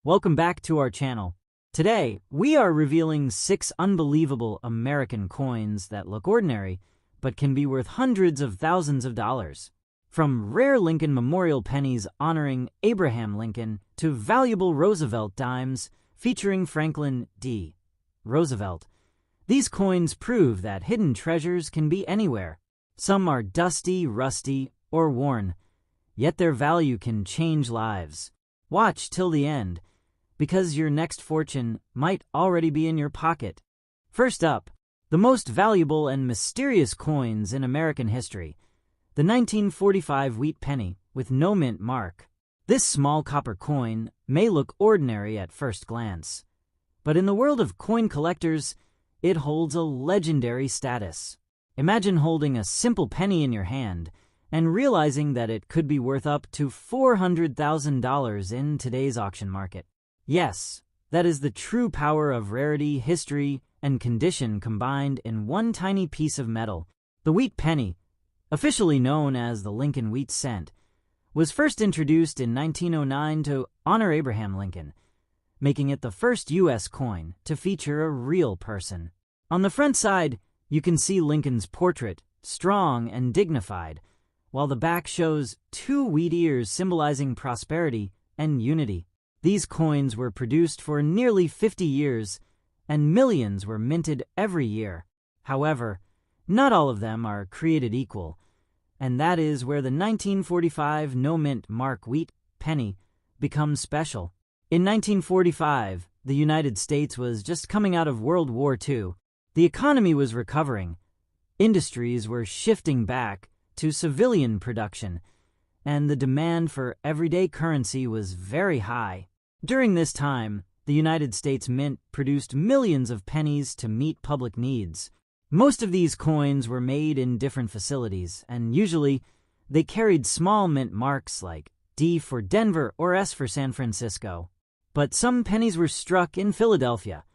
Welcome back to our channel. Today, we are revealing 6 unbelievable American coins that look ordinary, but can be worth hundreds of thousands of dollars. From rare Lincoln Memorial pennies honoring Abraham Lincoln to valuable Roosevelt dimes featuring Franklin D. Roosevelt, these coins prove that hidden treasures can be anywhere. Some are dusty, rusty, or worn, yet their value can change lives. Watch till the end, because your next fortune might already be in your pocket. First up, the most valuable and mysterious coins in American history, the 1945 Wheat Penny with no mint mark. This small copper coin may look ordinary at first glance, but in the world of coin collectors, it holds a legendary status. Imagine holding a simple penny in your hand and realizing that it could be worth up to $400,000 in today's auction market. Yes, that is the true power of rarity, history, and condition combined in one tiny piece of metal. The Wheat Penny, officially known as the Lincoln Wheat Cent, was first introduced in 1909 to honor Abraham Lincoln, making it the first U.S. coin to feature a real person. On the front side, you can see Lincoln's portrait, strong and dignified, while the back shows 2 wheat ears symbolizing prosperity and unity. These coins were produced for nearly 50 years, and millions were minted every year. However, not all of them are created equal, and that is where the 1945 no-mint mark Wheat Penny becomes special. In 1945, the United States was just coming out of World War II. The economy was recovering, industries were shifting back to civilian production, and the demand for everyday currency was very high. During this time, the United States Mint produced millions of pennies to meet public needs. Most of these coins were made in different facilities, and usually they carried small mint marks like D for Denver or S for San Francisco. But some pennies were struck in Philadelphia,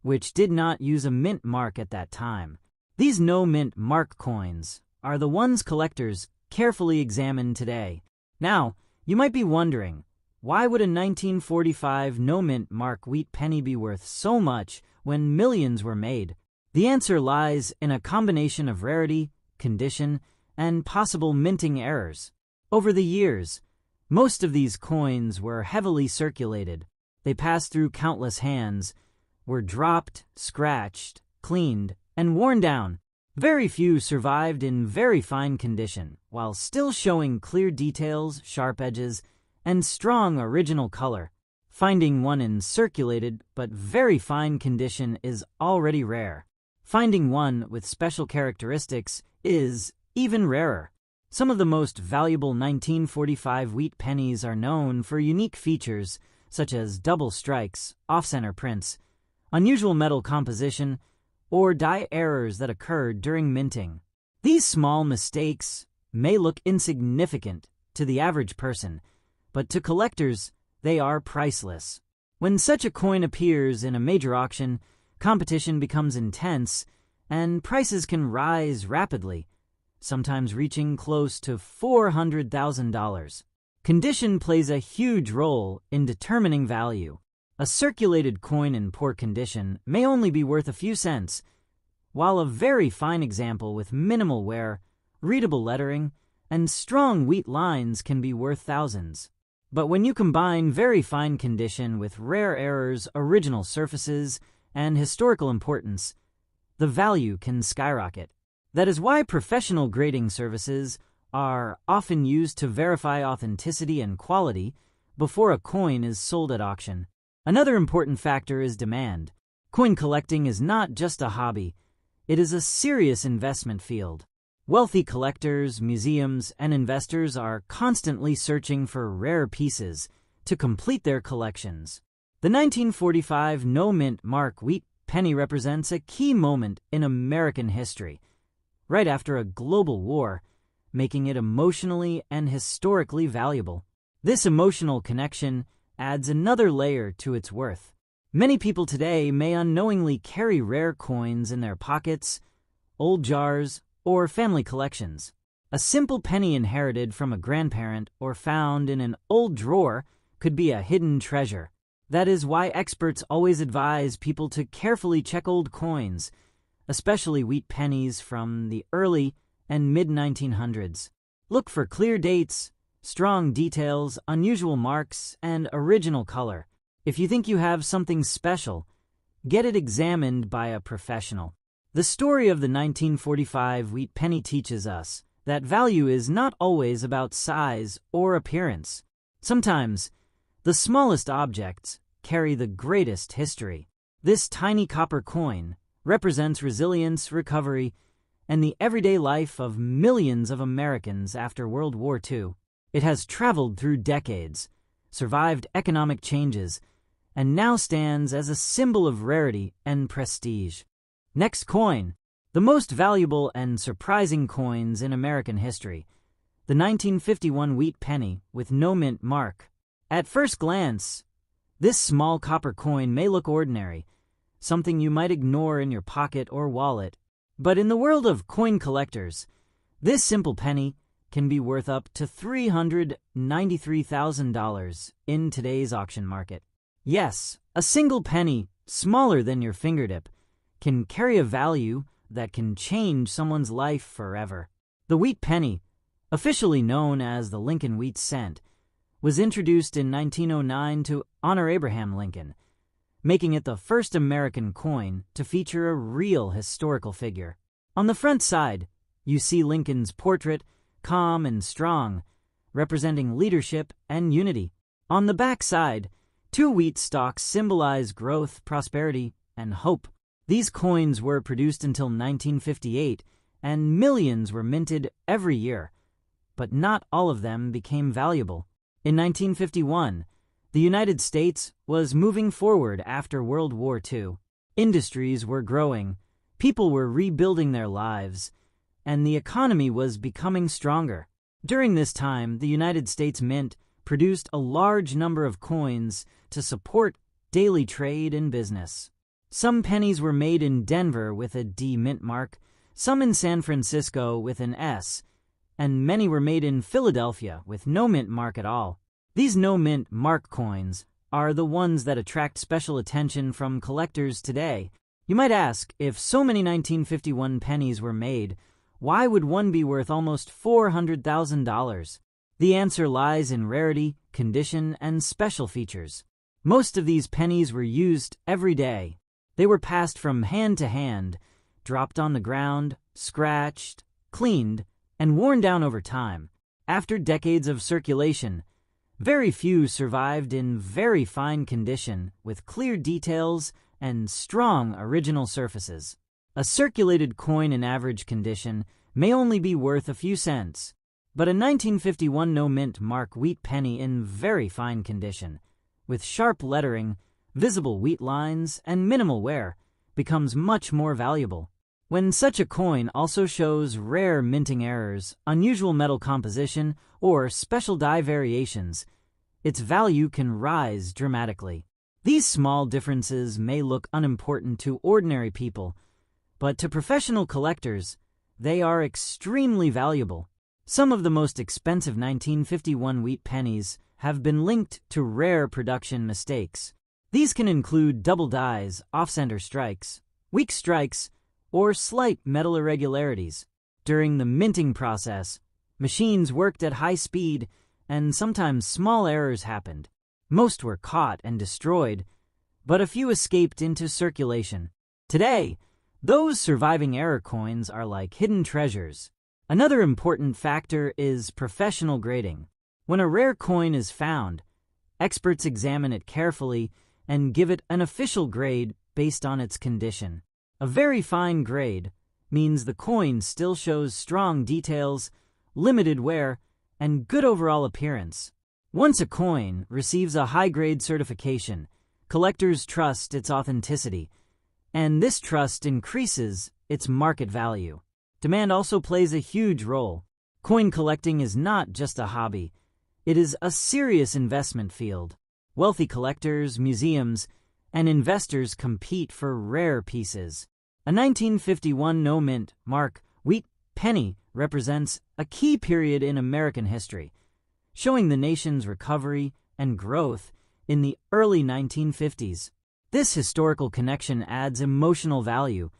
which did not use a mint mark at that time. These no-mint mark coins are the ones collectors carefully examine today. Now, you might be wondering, why would a 1945 no-mint mark Wheat Penny be worth so much when millions were made? The answer lies in a combination of rarity, condition, and possible minting errors. Over the years, most of these coins were heavily circulated. They passed through countless hands, were dropped, scratched, cleaned, and worn down. Very few survived in very fine condition, while still showing clear details, sharp edges, and strong original color. Finding one in circulated but very fine condition is already rare. Finding one with special characteristics is even rarer. Some of the most valuable 1945 Wheat Pennies are known for unique features such as double strikes, off-center prints, unusual metal composition, or die errors that occurred during minting. These small mistakes may look insignificant to the average person, but to collectors, they are priceless. When such a coin appears in a major auction, competition becomes intense, and prices can rise rapidly, sometimes reaching close to $400,000. Condition plays a huge role in determining value. A circulated coin in poor condition may only be worth a few cents, while a very fine example with minimal wear, readable lettering, and strong wheat lines can be worth thousands. But when you combine very fine condition with rare errors, original surfaces, and historical importance, the value can skyrocket. That is why professional grading services are often used to verify authenticity and quality before a coin is sold at auction. Another important factor is demand. Coin collecting is not just a hobby, it is a serious investment field. Wealthy collectors, museums, and investors are constantly searching for rare pieces to complete their collections. The 1945 no-mint mark Wheat Penny represents a key moment in American history, right after a global war, making it emotionally and historically valuable. This emotional connection adds another layer to its worth. Many people today may unknowingly carry rare coins in their pockets, old jars, or family collections. A simple penny inherited from a grandparent or found in an old drawer could be a hidden treasure. That is why experts always advise people to carefully check old coins, especially wheat pennies from the early and mid-1900s. Look for clear dates, strong details, unusual marks, and original color. If you think you have something special, get it examined by a professional. The story of the 1945 wheat penny teaches us that value is not always about size or appearance. Sometimes, the smallest objects carry the greatest history. This tiny copper coin represents resilience, recovery, and the everyday life of millions of Americans after World War II. It has traveled through decades, survived economic changes, and now stands as a symbol of rarity and prestige. Next coin, the most valuable and surprising coins in American history, the 1951 wheat penny with no mint mark. At first glance, this small copper coin may look ordinary, something you might ignore in your pocket or wallet. But in the world of coin collectors, this simple penny can be worth up to $393,000 in today's auction market. Yes, a single penny, smaller than your fingertip, can carry a value that can change someone's life forever. The wheat penny, officially known as the Lincoln wheat cent, was introduced in 1909 to honor Abraham Lincoln, making it the first American coin to feature a real historical figure. On the front side, you see Lincoln's portrait, calm and strong, representing leadership and unity. On the back side, two wheat stalks symbolize growth, prosperity, and hope. These coins were produced until 1958, and millions were minted every year, but not all of them became valuable. In 1951, the United States was moving forward after World War II. Industries were growing, people were rebuilding their lives, and the economy was becoming stronger. During this time, the United States Mint produced a large number of coins to support daily trade and business. Some pennies were made in Denver with a D mint mark, some in San Francisco with an S, and many were made in Philadelphia with no mint mark at all. These no mint mark coins are the ones that attract special attention from collectors today. You might ask, if so many 1951 pennies were made, why would one be worth almost $400,000? The answer lies in rarity, condition, and special features. Most of these pennies were used every day. They were passed from hand to hand, dropped on the ground, scratched, cleaned, and worn down over time. After decades of circulation, very few survived in very fine condition with clear details and strong original surfaces. A circulated coin in average condition may only be worth a few cents, but a 1951 no-mint mark wheat penny in very fine condition, with sharp lettering, visible wheat lines, and minimal wear, becomes much more valuable. When such a coin also shows rare minting errors, unusual metal composition, or special die variations, its value can rise dramatically. These small differences may look unimportant to ordinary people, but to professional collectors, they are extremely valuable. Some of the most expensive 1951 wheat pennies have been linked to rare production mistakes. These can include double dies, off-center strikes, weak strikes, or slight metal irregularities. During the minting process, machines worked at high speed, and sometimes small errors happened. Most were caught and destroyed, but a few escaped into circulation. Today, those surviving error coins are like hidden treasures. Another important factor is professional grading. When a rare coin is found, experts examine it carefully and give it an official grade based on its condition. A very fine grade means the coin still shows strong details, limited wear, and good overall appearance. Once a coin receives a high-grade certification, collectors trust its authenticity, and this trust increases its market value. Demand also plays a huge role. Coin collecting is not just a hobby. It is a serious investment field. Wealthy collectors, museums, and investors compete for rare pieces. A 1951 no-mint mark wheat penny represents a key period in American history, showing the nation's recovery and growth in the early 1950s. This historical connection adds emotional value,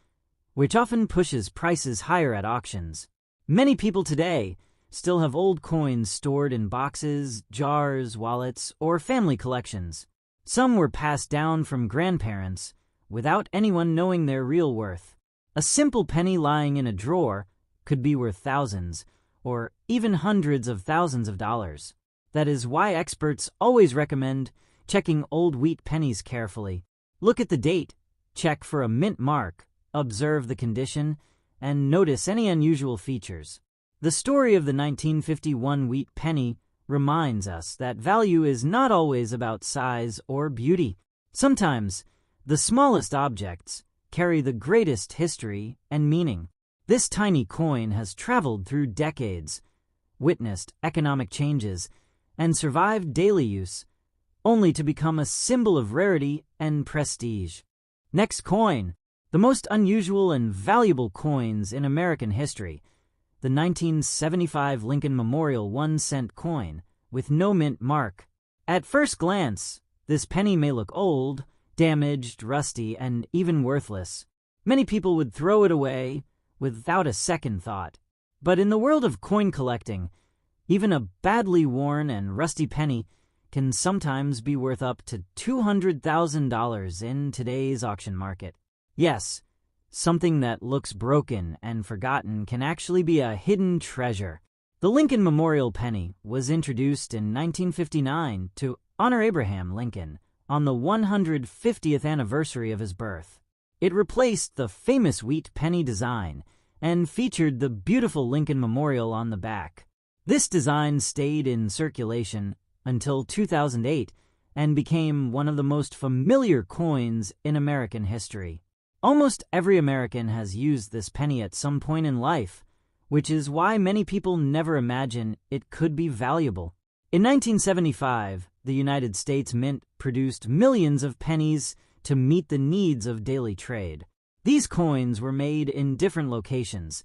which often pushes prices higher at auctions. Many people today still have old coins stored in boxes, jars, wallets, or family collections. Some were passed down from grandparents without anyone knowing their real worth. A simple penny lying in a drawer could be worth thousands, or even hundreds of thousands of dollars. That is why experts always recommend checking old wheat pennies carefully. Look at the date, check for a mint mark, observe the condition, and notice any unusual features. The story of the 1951 wheat penny reminds us that value is not always about size or beauty. Sometimes, the smallest objects carry the greatest history and meaning. This tiny coin has traveled through decades, witnessed economic changes, and survived daily use, only to become a symbol of rarity and prestige. Next coin, the most unusual and valuable coins in American history, the 1975 Lincoln Memorial 1-cent coin with no mint mark. At first glance, this penny may look old, damaged, rusty, and even worthless. Many people would throw it away without a second thought. But in the world of coin collecting, even a badly worn and rusty penny can sometimes be worth up to $200,000 in today's auction market. Yes, something that looks broken and forgotten can actually be a hidden treasure. The Lincoln Memorial penny was introduced in 1959 to honor Abraham Lincoln on the 150th anniversary of his birth. It replaced the famous wheat penny design and featured the beautiful Lincoln Memorial on the back. This design stayed in circulation until 2008 and became one of the most familiar coins in American history. Almost every American has used this penny at some point in life, which is why many people never imagine it could be valuable. In 1975, the United States Mint produced millions of pennies to meet the needs of daily trade. These coins were made in different locations,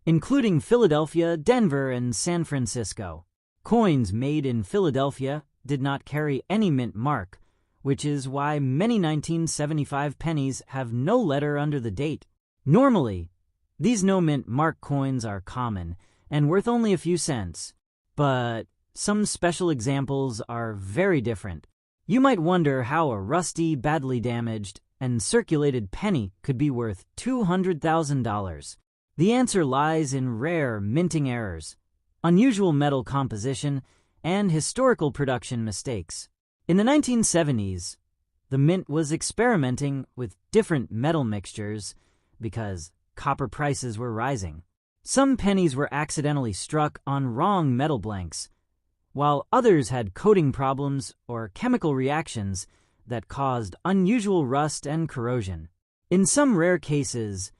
including Philadelphia, Denver, and San Francisco. Coins made in Philadelphia did not carry any mint mark, which is why many 1975 pennies have no letter under the date. Normally, these no mint mark coins are common and worth only a few cents, but some special examples are very different. You might wonder how a rusty, badly damaged, and circulated penny could be worth $200,000. The answer lies in rare minting errors, unusual metal composition, and historical production mistakes. In the 1970s, the mint was experimenting with different metal mixtures because copper prices were rising. Some pennies were accidentally struck on wrong metal blanks, while others had coating problems or chemical reactions that caused unusual rust and corrosion. In some rare cases,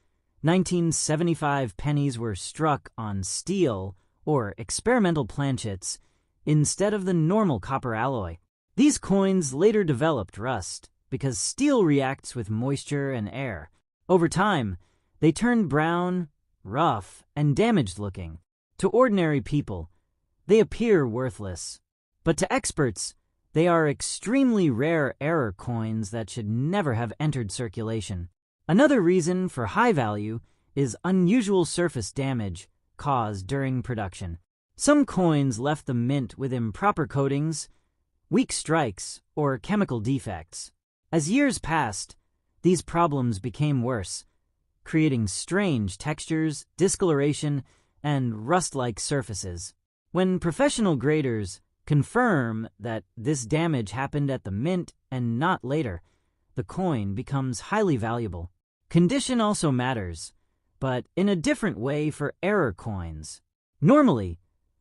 1975 pennies were struck on steel or experimental planchets instead of the normal copper alloy. These coins later developed rust because steel reacts with moisture and air. Over time, they turned brown, rough, and damaged looking. To ordinary people, they appear worthless. But to experts, they are extremely rare error coins that should never have entered circulation. Another reason for high value is unusual surface damage caused during production. Some coins left the mint with improper coatings, weak strikes, or chemical defects. As years passed, these problems became worse, creating strange textures, discoloration, and rust-like surfaces. When professional graders confirm that this damage happened at the mint and not later, the coin becomes highly valuable. Condition also matters, but in a different way for error coins. Normally,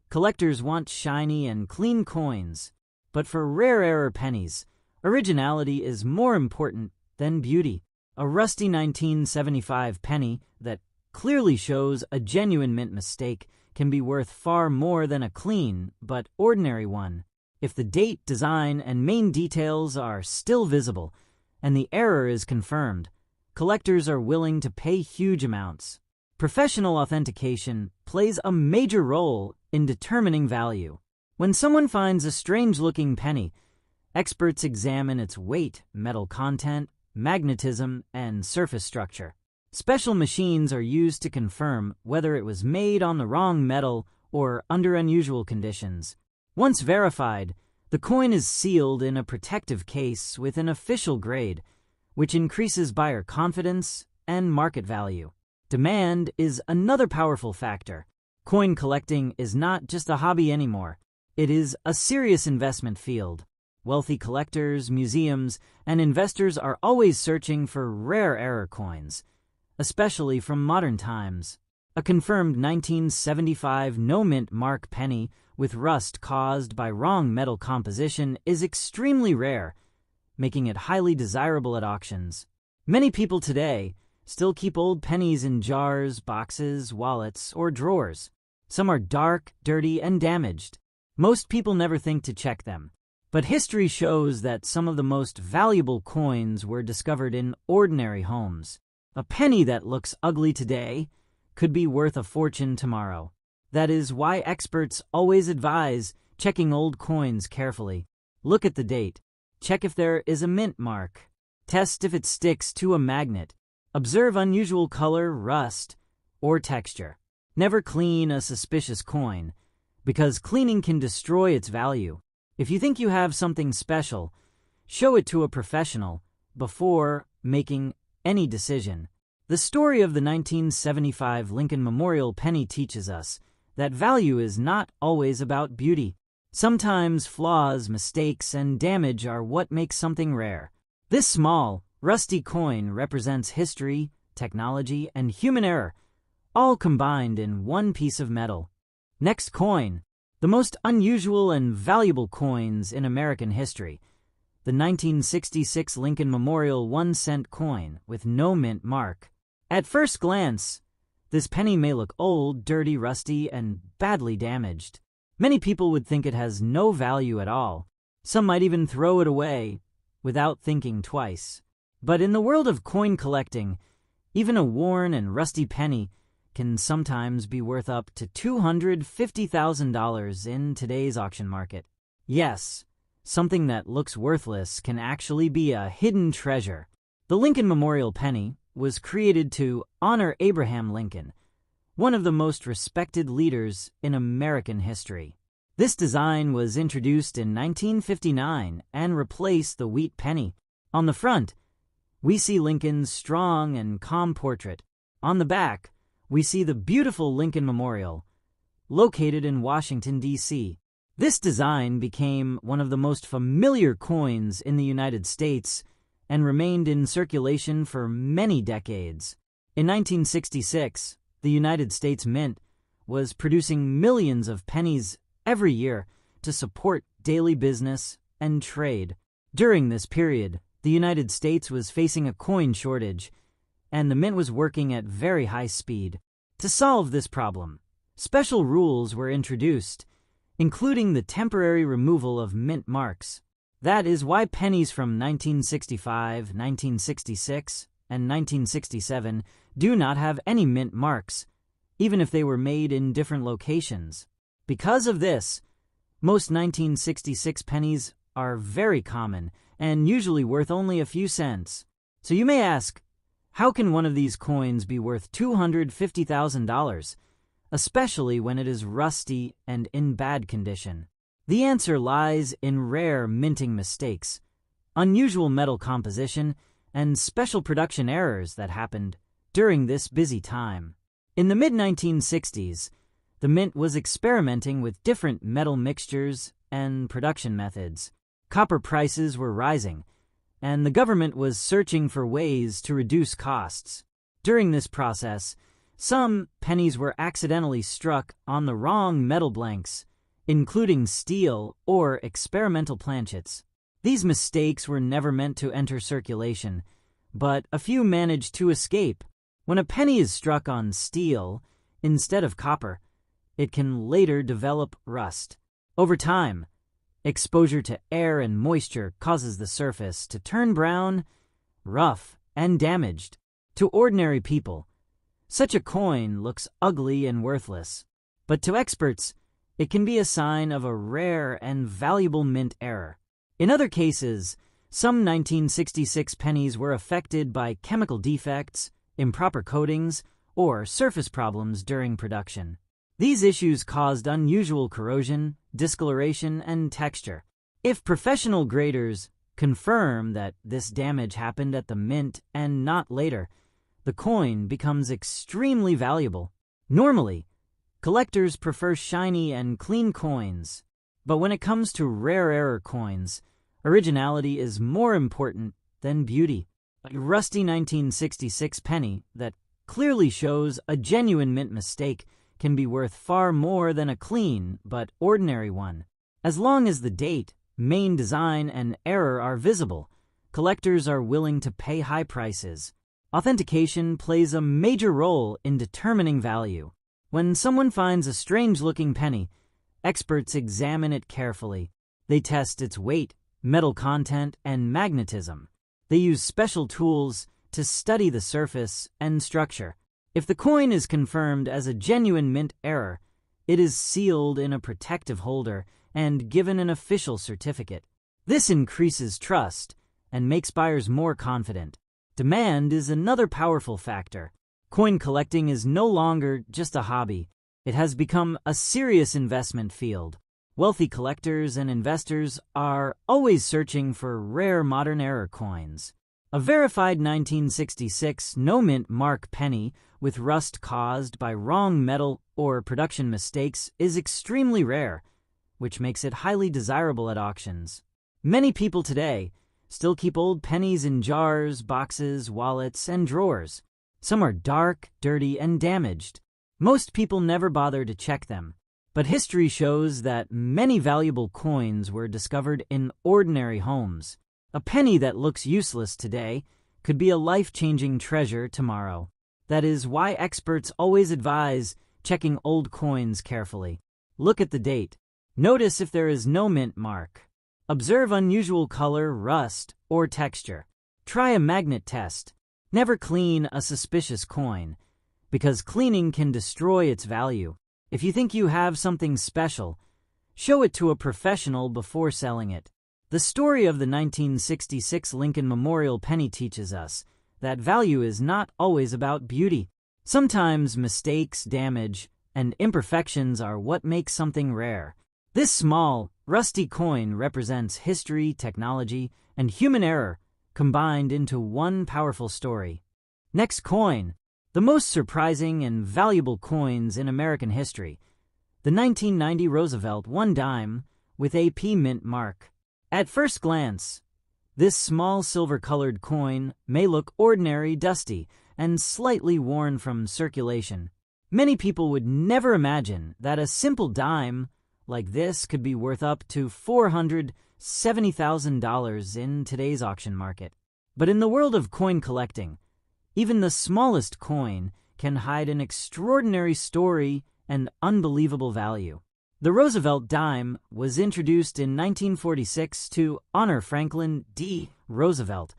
collectors want shiny and clean coins, but for rare error pennies, originality is more important than beauty. A rusty 1975 penny that clearly shows a genuine mint mistake can be worth far more than a clean but ordinary one. If the date, design, and main details are still visible, and the error is confirmed, collectors are willing to pay huge amounts. Professional authentication plays a major role in determining value. When someone finds a strange-looking penny, Experts examine its weight, metal content, magnetism, and surface structure. Special machines are used to confirm whether it was made on the wrong metal or under unusual conditions. Once verified, the coin is sealed in a protective case with an official grade, which increases buyer confidence and market value. Demand is another powerful factor. Coin collecting is not just a hobby anymore. It is a serious investment field. Wealthy collectors, museums, and investors are always searching for rare error coins, especially from modern times. A confirmed 1975 no-mint mark penny with rust caused by wrong metal composition is extremely rare, making it highly desirable at auctions. Many people today still keep old pennies in jars, boxes, wallets, or drawers. Some are dark, dirty, and damaged. Most people never think to check them. But history shows that some of the most valuable coins were discovered in ordinary homes. A penny that looks ugly today could be worth a fortune tomorrow. That is why experts always advise checking old coins carefully. Look at the date. Check if there is a mint mark. Test if it sticks to a magnet. Observe unusual color, rust, or texture. Never clean a suspicious coin, because cleaning can destroy its value. If you think you have something special, show it to a professional before making any decision. The story of the 1975 Lincoln Memorial penny teaches us that value is not always about beauty. Sometimes flaws, mistakes, and damage are what makes something rare. This small, rusty coin represents history, technology, and human error, all combined in one piece of metal. Next coin. The most unusual and valuable coins in American history. The 1966 Lincoln Memorial 1-cent coin with no mint mark. At first glance, this penny may look old, dirty, rusty, and badly damaged. Many people would think it has no value at all. Some might even throw it away without thinking twice. But in the world of coin collecting, even a worn and rusty penny can sometimes be worth up to $250,000 in today's auction market. Yes, something that looks worthless can actually be a hidden treasure. The Lincoln Memorial penny was created to honor Abraham Lincoln, one of the most respected leaders in American history. This design was introduced in 1959 and replaced the Wheat penny. On the front, we see Lincoln's strong and calm portrait. On the back, we see the beautiful Lincoln Memorial, located in Washington, D.C. This design became one of the most familiar coins in the United States and remained in circulation for many decades. In 1966, the United States Mint was producing millions of pennies every year to support daily business and trade. During this period, the United States was facing a coin shortage, and the mint was working at very high speed. To solve this problem, special rules were introduced, including the temporary removal of mint marks. That is why pennies from 1965, 1966, and 1967 do not have any mint marks, even if they were made in different locations. Because of this, most 1966 pennies are very common and usually worth only a few cents. So you may ask, how can one of these coins be worth $250,000, especially when it is rusty and in bad condition? The answer lies in rare minting mistakes, unusual metal composition, and special production errors that happened during this busy time. In the mid-1960s, the mint was experimenting with different metal mixtures and production methods. Copper prices were rising, and the government was searching for ways to reduce costs. During this process, some pennies were accidentally struck on the wrong metal blanks, including steel or experimental planchets. These mistakes were never meant to enter circulation, but a few managed to escape. When a penny is struck on steel instead of copper, it can later develop rust. Over time, exposure to air and moisture causes the surface to turn brown, rough, and damaged. To ordinary people, such a coin looks ugly and worthless, but to experts, it can be a sign of a rare and valuable mint error. In other cases, some 1966 pennies were affected by chemical defects, improper coatings, or surface problems during production. These issues caused unusual corrosion, discoloration, and texture. If professional graders confirm that this damage happened at the mint and not later, the coin becomes extremely valuable. Normally, collectors prefer shiny and clean coins, but when it comes to rare error coins, originality is more important than beauty. A rusty 1966 penny that clearly shows a genuine mint mistake can be worth far more than a clean but ordinary one. As long as the date, main design, and error are visible, collectors are willing to pay high prices. Authentication plays a major role in determining value. When someone finds a strange-looking penny, experts examine it carefully. They test its weight, metal content, and magnetism. They use special tools to study the surface and structure. If the coin is confirmed as a genuine mint error, it is sealed in a protective holder and given an official certificate. This increases trust and makes buyers more confident. Demand is another powerful factor. Coin collecting is no longer just a hobby. It has become a serious investment field. Wealthy collectors and investors are always searching for rare modern era coins. A verified 1966 no-mint mark penny with rust caused by wrong metal or production mistakes is extremely rare, which makes it highly desirable at auctions. Many people today still keep old pennies in jars, boxes, wallets, and drawers. Some are dark, dirty, and damaged. Most people never bother to check them, but history shows that many valuable coins were discovered in ordinary homes. A penny that looks useless today could be a life-changing treasure tomorrow. That is why experts always advise checking old coins carefully. Look at the date. Notice if there is no mint mark. Observe unusual color, rust, or texture. Try a magnet test. Never clean a suspicious coin, because cleaning can destroy its value. If you think you have something special, show it to a professional before selling it. The story of the 1966 Lincoln Memorial penny teaches us that value is not always about beauty. Sometimes mistakes, damage, and imperfections are what make something rare. This small, rusty coin represents history, technology, and human error combined into one powerful story. Next coin, the most surprising and valuable coins in American history. The 1990 Roosevelt 1 dime with AP mint mark. At first glance, this small silver-colored coin may look ordinary, dusty, and slightly worn from circulation. Many people would never imagine that a simple dime like this could be worth up to $470,000 in today's auction market. But in the world of coin collecting, even the smallest coin can hide an extraordinary story and unbelievable value. The Roosevelt dime was introduced in 1946 to honor Franklin D. Roosevelt,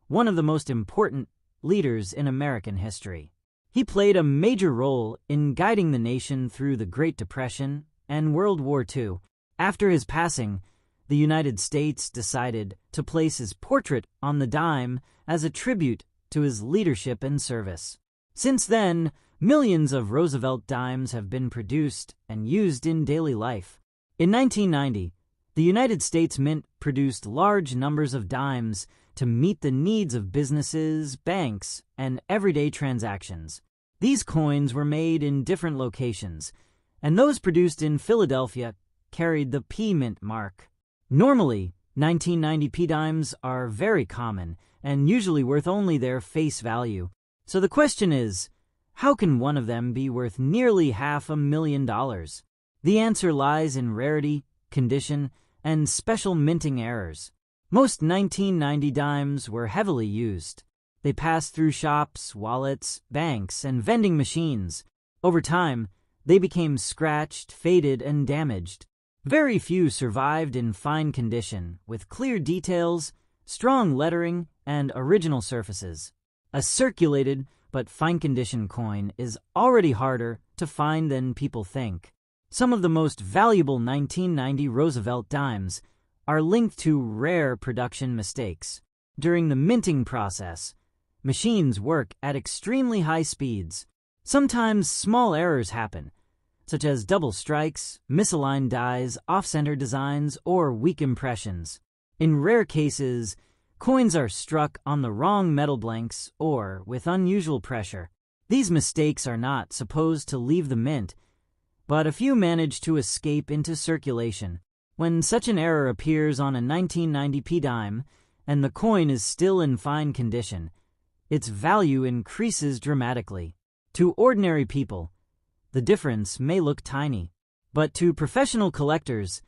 one of the most important leaders in American history. He played a major role in guiding the nation through the Great Depression and World War II. After his passing, the United States decided to place his portrait on the dime as a tribute to his leadership and service. Since then, millions of Roosevelt dimes have been produced and used in daily life. In 1990, the United States Mint produced large numbers of dimes to meet the needs of businesses, banks, and everyday transactions. These coins were made in different locations, and those produced in Philadelphia carried the P Mint mark. Normally, 1990 P dimes are very common and usually worth only their face value. So the question is, how can one of them be worth nearly $500,000? The answer lies in rarity, condition, and special minting errors. Most 1990 dimes were heavily used. They passed through shops, wallets, banks, and vending machines. Over time, they became scratched, faded, and damaged. Very few survived in fine condition, with clear details, strong lettering, and original surfaces. A circulated but fine-condition coin is already harder to find than people think. Some of the most valuable 1990 Roosevelt dimes are linked to rare production mistakes. During the minting process, machines work at extremely high speeds. Sometimes small errors happen, such as double strikes, misaligned dies, off-center designs, or weak impressions. In rare cases, coins are struck on the wrong metal blanks or with unusual pressure. These mistakes are not supposed to leave the mint, but a few manage to escape into circulation. When such an error appears on a 1990p dime and the coin is still in fine condition, its value increases dramatically. To ordinary people, the difference may look tiny, but to professional collectors,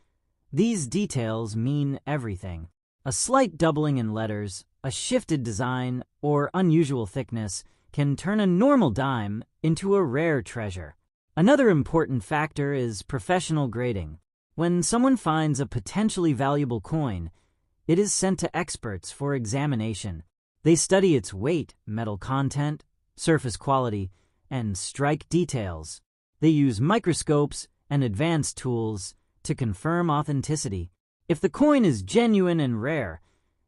these details mean everything. A slight doubling in letters, a shifted design, or unusual thickness can turn a normal dime into a rare treasure. Another important factor is professional grading. When someone finds a potentially valuable coin, it is sent to experts for examination. They study its weight, metal content, surface quality, and strike details. They use microscopes and advanced tools to confirm authenticity. If the coin is genuine and rare,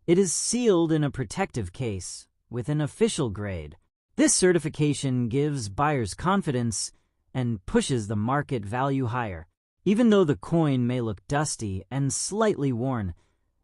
it is sealed in a protective case with an official grade. This certification gives buyers confidence and pushes the market value higher. Even though the coin may look dusty and slightly worn,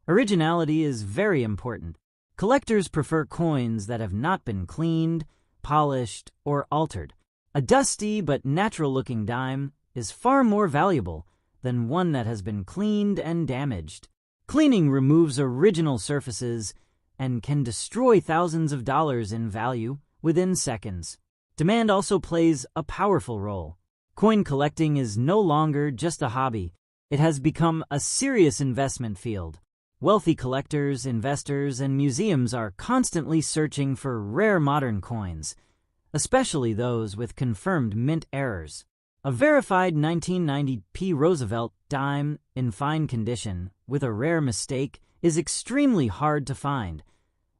originality is very important. Collectors prefer coins that have not been cleaned, polished, or altered. A dusty but natural-looking dime is far more valuable than one that has been cleaned and damaged. Cleaning removes original surfaces and can destroy thousands of dollars in value within seconds. Demand also plays a powerful role. Coin collecting is no longer just a hobby. It has become a serious investment field. Wealthy collectors, investors, and museums are constantly searching for rare modern coins, especially those with confirmed mint errors. A verified 1990p Roosevelt dime in fine condition with a rare mistake is extremely hard to find,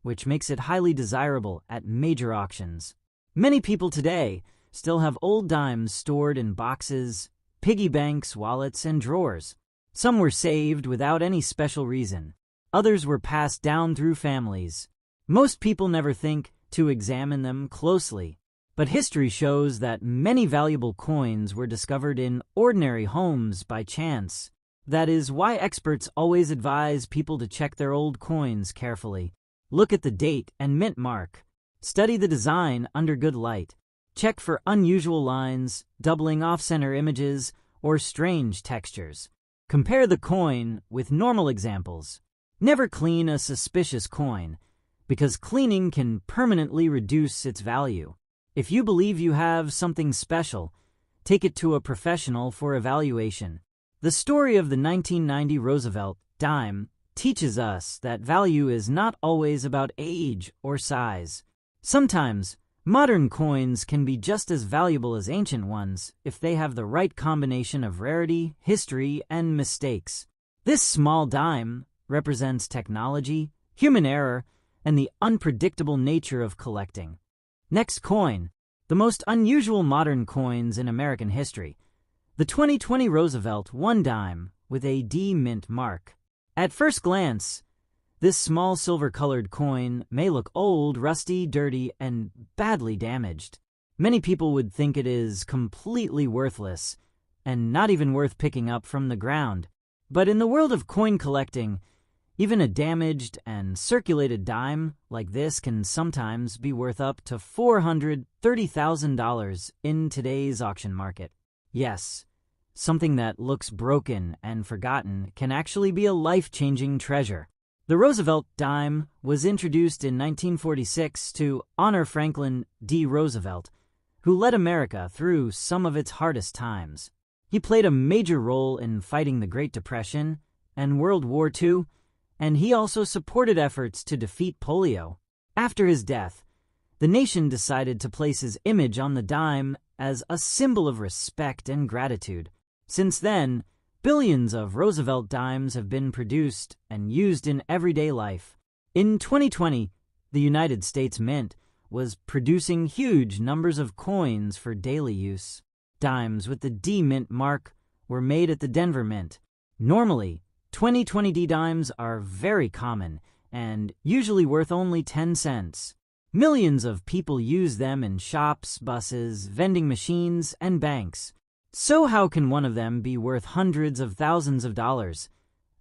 which makes it highly desirable at major auctions. Many people today still have old dimes stored in boxes, piggy banks, wallets, and drawers. Some were saved without any special reason. Others were passed down through families. Most people never think to examine them closely, but history shows that many valuable coins were discovered in ordinary homes by chance. That is why experts always advise people to check their old coins carefully. Look at the date and mint mark. Study the design under good light. Check for unusual lines, doubling off-center images, or strange textures. Compare the coin with normal examples. Never clean a suspicious coin, because cleaning can permanently reduce its value. If you believe you have something special, take it to a professional for evaluation. The story of the 1990 Roosevelt dime teaches us that value is not always about age or size. Sometimes, modern coins can be just as valuable as ancient ones if they have the right combination of rarity, history, and mistakes. This small dime represents technology, human error, and the unpredictable nature of collecting. Next coin, the most unusual modern coins in American history. The 2020 Roosevelt 1 dime with a D mint mark. At first glance, this small silver-colored coin may look old, rusty, dirty, and badly damaged. Many people would think it is completely worthless and not even worth picking up from the ground. But in the world of coin collecting, even a damaged and circulated dime like this can sometimes be worth up to $430,000 in today's auction market. Yes, something that looks broken and forgotten can actually be a life-changing treasure. The Roosevelt dime was introduced in 1946 to honor Franklin D. Roosevelt, who led America through some of its hardest times. He played a major role in fighting the Great Depression and World War II, and he also supported efforts to defeat polio. After his death, the nation decided to place his image on the dime as a symbol of respect and gratitude. Since then, billions of Roosevelt dimes have been produced and used in everyday life. In 2020, the United States Mint was producing huge numbers of coins for daily use. Dimes with the D Mint mark were made at the Denver Mint. Normally, 2020 dimes are very common and usually worth only 10 cents. Millions of people use them in shops, buses, vending machines, and banks. So how can one of them be worth hundreds of thousands of dollars,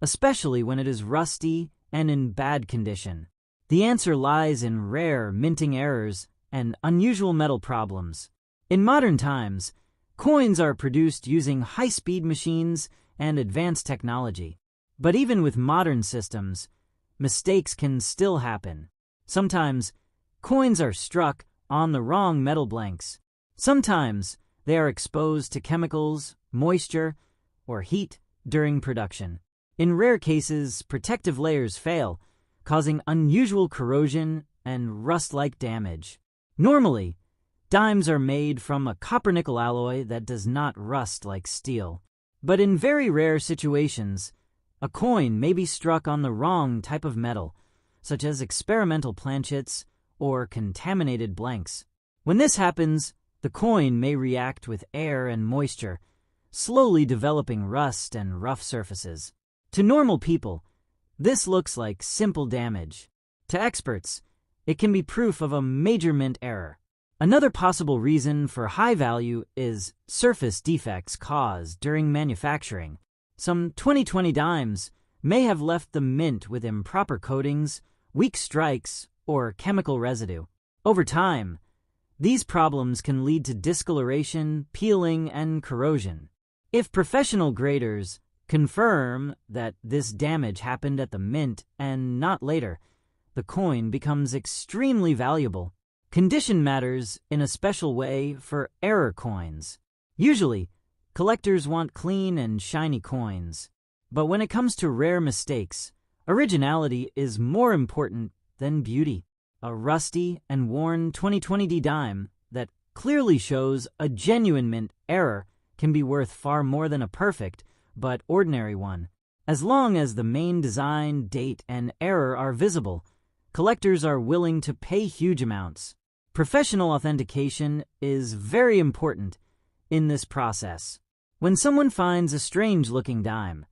especially when it is rusty and in bad condition? The answer lies in rare minting errors and unusual metal problems. In modern times, coins are produced using high-speed machines and advanced technology. But even with modern systems, mistakes can still happen. Sometimes, coins are struck on the wrong metal blanks. Sometimes, they are exposed to chemicals, moisture, or heat during production. In rare cases, protective layers fail, causing unusual corrosion and rust-like damage. Normally, dimes are made from a copper-nickel alloy that does not rust like steel. But in very rare situations, a coin may be struck on the wrong type of metal, such as experimental planchets or contaminated blanks. When this happens, the coin may react with air and moisture, slowly developing rust and rough surfaces. To normal people, this looks like simple damage. To experts, it can be proof of a major mint error. Another possible reason for high value is surface defects caused during manufacturing. Some 2020 dimes may have left the mint with improper coatings, weak strikes, or chemical residue. Over time, these problems can lead to discoloration, peeling, and corrosion. If professional graders confirm that this damage happened at the mint and not later, the coin becomes extremely valuable. Condition matters in a special way for error coins. Usually, collectors want clean and shiny coins. But when it comes to rare mistakes, originality is more important than beauty. A rusty and worn 2020 dime that clearly shows a genuine mint error can be worth far more than a perfect but ordinary one. As long as the main design, date, and error are visible, collectors are willing to pay huge amounts. Professional authentication is very important in this process. When someone finds a strange-looking dime,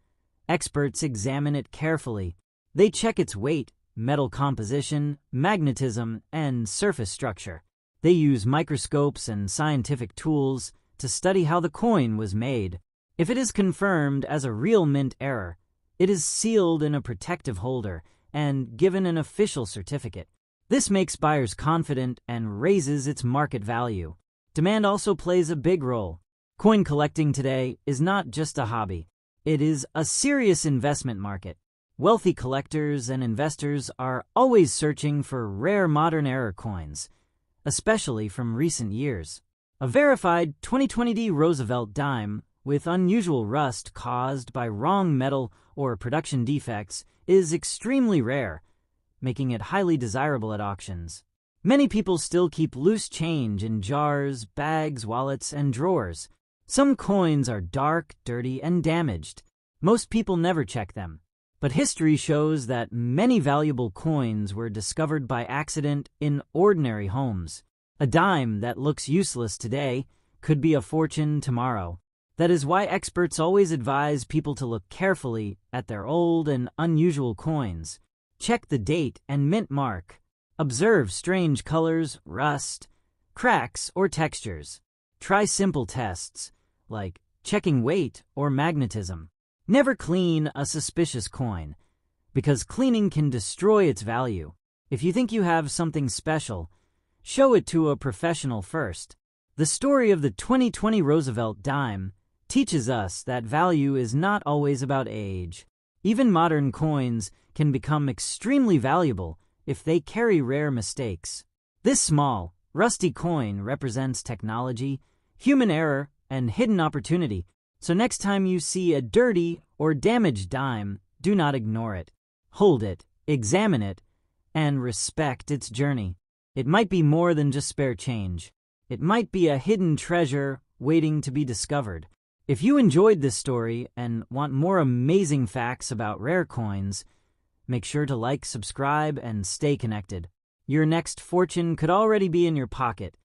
experts examine it carefully. They check its weight, metal composition, magnetism, and surface structure. They use microscopes and scientific tools to study how the coin was made. If it is confirmed as a real mint error, it is sealed in a protective holder and given an official certificate. This makes buyers confident and raises its market value. Demand also plays a big role. Coin collecting today is not just a hobby. It is a serious investment market. Wealthy collectors and investors are always searching for rare modern era coins, especially from recent years. A verified 2020 Roosevelt dime with unusual rust caused by wrong metal or production defects is extremely rare, making it highly desirable at auctions. Many people still keep loose change in jars, bags, wallets, and drawers. Some coins are dark, dirty, and damaged. Most people never check them. But history shows that many valuable coins were discovered by accident in ordinary homes. A dime that looks useless today could be a fortune tomorrow. That is why experts always advise people to look carefully at their old and unusual coins. Check the date and mint mark. Observe strange colors, rust, cracks, or textures. Try simple tests, like checking weight or magnetism. Never clean a suspicious coin, because cleaning can destroy its value. If you think you have something special, show it to a professional first. The story of the 2020 Roosevelt dime teaches us that value is not always about age. Even modern coins can become extremely valuable if they carry rare mistakes. This small, rusty coin represents technology, human error, and hidden opportunity. So next time you see a dirty or damaged dime, do not ignore it. Hold it, examine it, and respect its journey. It might be more than just spare change. It might be a hidden treasure waiting to be discovered. If you enjoyed this story and want more amazing facts about rare coins, make sure to like, subscribe, and stay connected. Your next fortune could already be in your pocket.